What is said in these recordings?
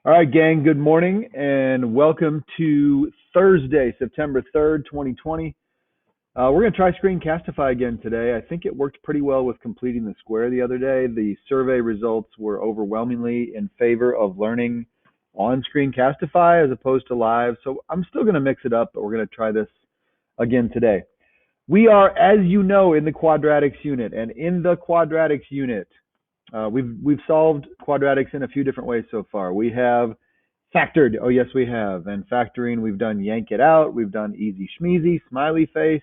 All right, gang, good morning and welcome to Thursday, September 3rd, 2020. We're going to try Screencastify again today. I think it worked pretty well with completing the square the other day. The survey results were overwhelmingly in favor of learning on Screencastify as opposed to live. So I'm still going to mix it up, but we're going to try this again today. We are, as you know, in the quadratics unit, and in the quadratics unit, we've solved quadratics in a few different ways so far. We have factored. Oh, yes, we have. And factoring, we've done yank it out. We've done easy schmeezy, smiley face,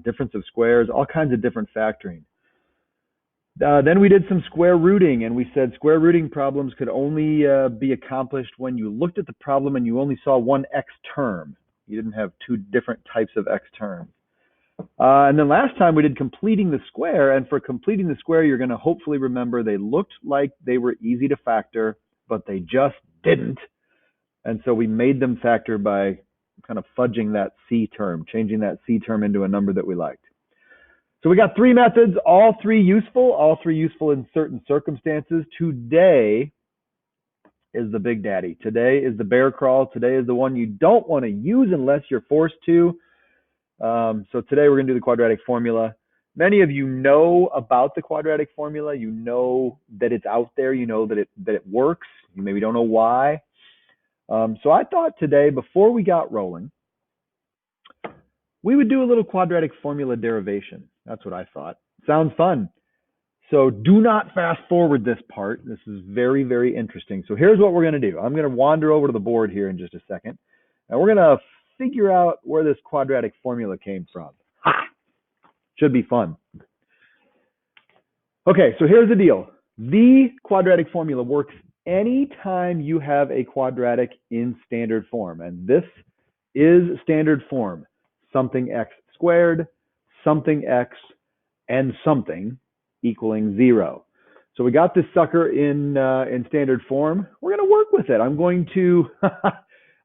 difference of squares, all kinds of different factoring. Then we did some square rooting, and we said square rooting problems could only be accomplished when you looked at the problem and you only saw one x term. You didn't have two different types of x terms. And then last time we did completing the square, and for completing the square, you're going to hopefully remember they looked like they were easy to factor, but they just didn't. And so we made them factor by kind of fudging that C term, changing that C term into a number that we liked. So we got three methods, all three useful in certain circumstances. Today is the big daddy. Today is the bear crawl. Today is the one you don't want to use unless you're forced to. So today we're going to do the quadratic formula. Many of you know about the quadratic formula. You know that it's out there. You know that it works. You maybe don't know why. So I thought today, before we got rolling, we would do a little quadratic formula derivation. That's what I thought. Sounds fun. So do not fast forward this part. This is very, very interesting. So here's what we're going to do. I'm going to wander over to the board here in just a second. And we're going to figure out where this quadratic formula came from. Ha! Should be fun. Okay, so here's the deal. The quadratic formula works anytime you have a quadratic in standard form. And this is standard form. Something x squared, something x, and something equaling 0. So we got this sucker in standard form. We're going to work with it. I'm going to...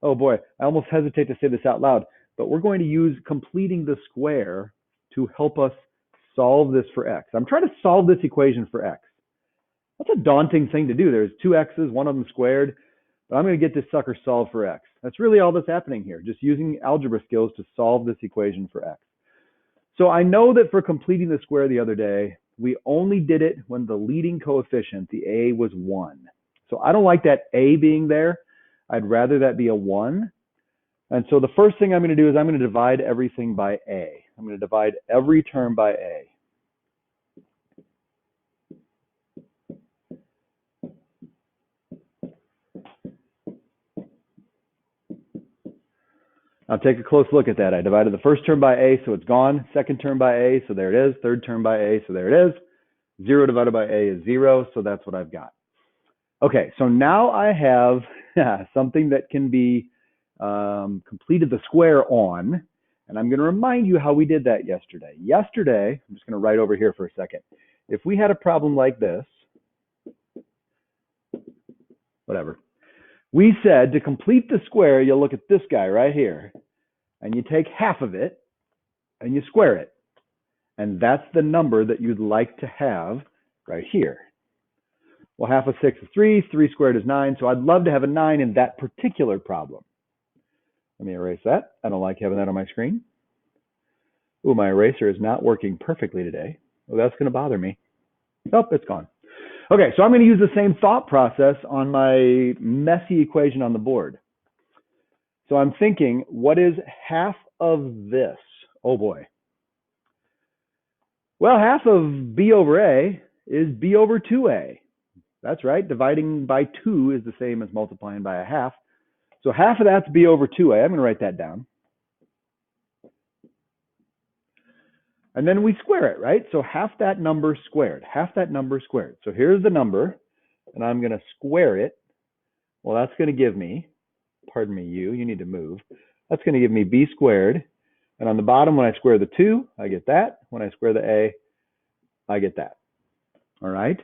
Oh boy, I almost hesitate to say this out loud, but we're going to use completing the square to help us solve this for x. I'm trying to solve this equation for x. That's a daunting thing to do. There's two x's, one of them squared, but I'm going to get this sucker solved for x. That's really all that's happening here, just using algebra skills to solve this equation for x. So I know that for completing the square the other day, we only did it when the leading coefficient, the a, was 1. So I don't like that a being there. I'd rather that be a 1. And so the first thing I'm going to do is I'm going to divide everything by a. I'm going to divide every term by a. Now take a close look at that. I divided the first term by a, so it's gone. Second term by a, so there it is. Third term by a, so there it is. 0 divided by a is 0, so that's what I've got. Okay, so now I have something that can be completed the square on, and I'm going to remind you how we did that yesterday. Yesterday, I'm just going to write over here for a second. If we had a problem like this, whatever, we said to complete the square, you'll look at this guy right here, and you take half of it, and you square it. And that's the number that you'd like to have right here. Well, half of 6 is 3. 3 squared is 9. So I'd love to have a 9 in that particular problem. Let me erase that. I don't like having that on my screen. Ooh, my eraser is not working perfectly today. Oh, that's going to bother me. Oh, it's gone. Okay, so I'm going to use the same thought process on my messy equation on the board. So I'm thinking, what is half of this? Oh, boy. Well, half of b over a is b over 2a. That's right. Dividing by 2 is the same as multiplying by a half. So half of that's b over 2a. I'm going to write that down. And then we square it, right? So half that number squared. Half that number squared. So here's the number, and I'm going to square it. Well, that's going to give me, pardon me, you need to move. That's going to give me b squared. And on the bottom, when I square the 2, I get that. When I square the a, I get that. All right?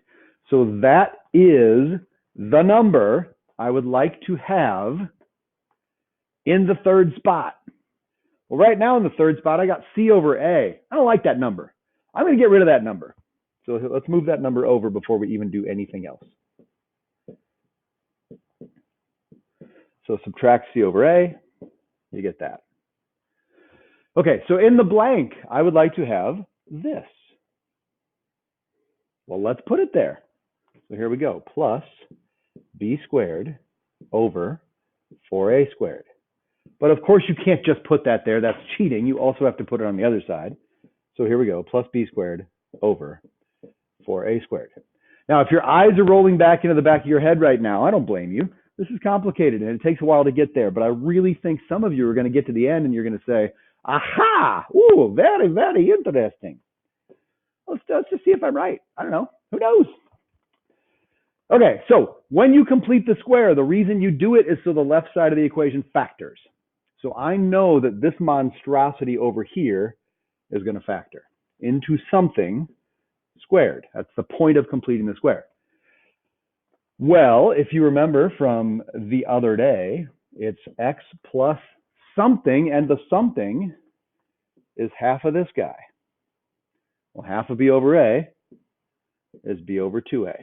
So that is the number I would like to have in the third spot. Well, right now in the third spot, I got C over A. I don't like that number. I'm going to get rid of that number. So let's move that number over before we even do anything else. So subtract C over A, you get that. Okay, so in the blank, I would like to have this. Well, let's put it there. So here we go, plus B squared over 4A squared. But of course, you can't just put that there. That's cheating. You also have to put it on the other side. So here we go, plus B squared over 4A squared. Now, if your eyes are rolling back into the back of your head right now, I don't blame you. This is complicated, and it takes a while to get there. But I really think some of you are going to get to the end, and you're going to say, aha, ooh, very, very interesting. Let's just see if I'm right. I don't know. Who knows? Okay, so when you complete the square, the reason you do it is so the left side of the equation factors. So I know that this monstrosity over here is going to factor into something squared. That's the point of completing the square. Well, if you remember from the other day, it's x plus something, and the something is half of this guy. Well, half of b over a is b over 2a.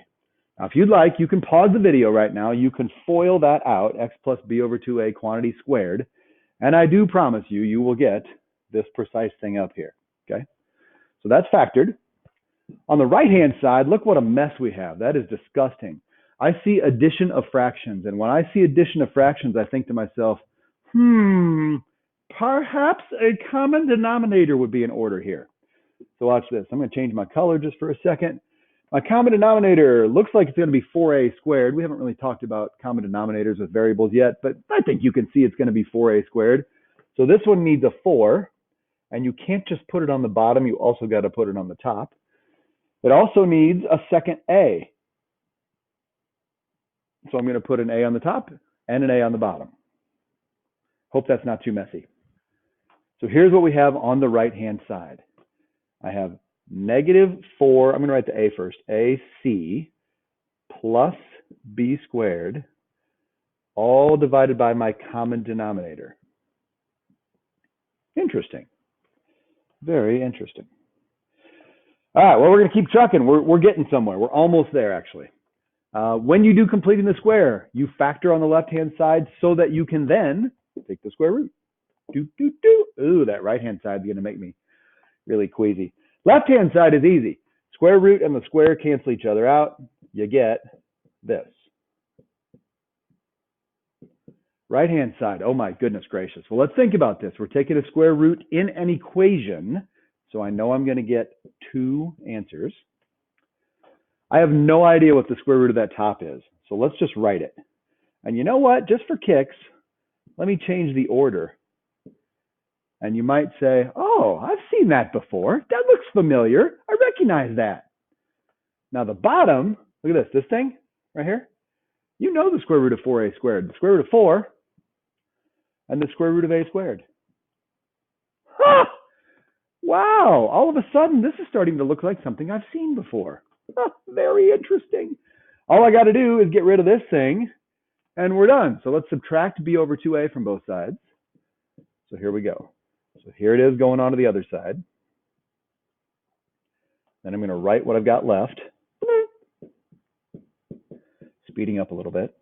Now, if you'd like, you can pause the video right now. You can FOIL that out, x plus b over 2a quantity squared. And I do promise you, you will get this precise thing up here, okay? So that's factored. On the right-hand side, look what a mess we have. That is disgusting. I see addition of fractions. And when I see addition of fractions, I think to myself, perhaps a common denominator would be in order here. So watch this. I'm going to change my color just for a second. My common denominator looks like it's going to be 4a squared. We haven't really talked about common denominators with variables yet, but I think you can see it's going to be 4a squared. So this one needs a 4, and you can't just put it on the bottom. You also got to put it on the top. It also needs a second a. So I'm going to put an a on the top and an a on the bottom. Hope that's not too messy. So here's what we have on the right-hand side. I have -4, I'm going to write the a first, ac plus b squared, all divided by my common denominator. Interesting. Very interesting. All right, well, we're going to keep trucking. We're getting somewhere. We're almost there, actually. When you do completing the square, you factor on the left-hand side so that you can then take the square root. Ooh, that right-hand side is going to make me really queasy. Left-hand side is easy. Square root and the square cancel each other out. You get this. Right-hand side, oh my goodness gracious. Well, let's think about this. We're taking a square root in an equation, so I know I'm going to get 2 answers. I have no idea what the square root of that top is, so let's just write it. And you know what? Just for kicks, let me change the order. And you might say, oh, I've seen that before. That looks familiar. I recognize that. Now the bottom, look at this thing right here. You know the square root of 4a squared. The square root of 4 and the square root of a squared. Huh! Wow, all of a sudden this is starting to look like something I've seen before. Huh, very interesting. All I got to do is get rid of this thing and we're done. So let's subtract b over 2a from both sides. So here we go. So here it is going on to the other side. Then I'm going to write what I've got left. Speeding up a little bit.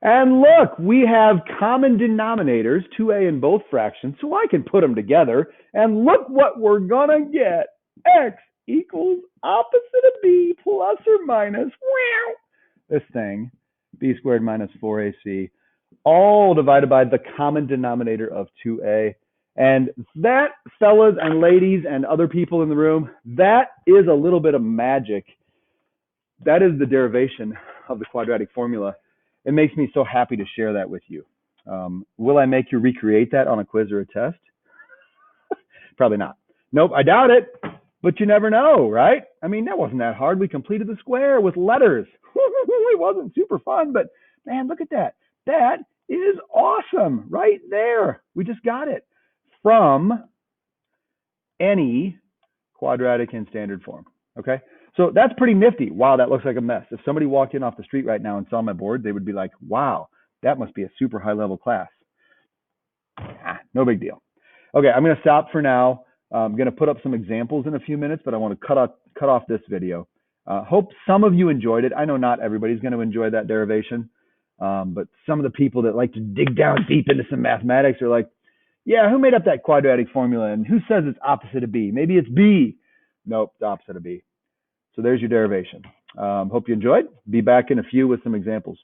And look, we have common denominators, 2a in both fractions, so I can put them together. And look what we're going to get. X equals opposite of b plus or minus, this thing, b squared minus 4ac, all divided by the common denominator of 2a. And that, fellas and ladies and other people in the room, that is a little bit of magic. That is the derivation of the quadratic formula. It makes me so happy to share that with you. Will I make you recreate that on a quiz or a test? Probably not. Nope, I doubt it. But you never know, right? I mean, that wasn't that hard. We completed the square with letters. It wasn't super fun, but man, look at that. That is awesome right there. We just got it from any quadratic in standard form, okay? So that's pretty nifty. Wow, that looks like a mess. If somebody walked in off the street right now and saw my board, they would be like, wow, that must be a super high level class. No big deal. Okay, I'm going to stop for now. I'm going to put up some examples in a few minutes, but I want to cut off this video. Hope some of you enjoyed it. I know not everybody's going to enjoy that derivation. But some of the people that like to dig down deep into some mathematics are like, yeah, who made up that quadratic formula and who says it's opposite of B? Maybe it's B. Nope, it's opposite of B. So there's your derivation. Hope you enjoyed. Be back in a few with some examples.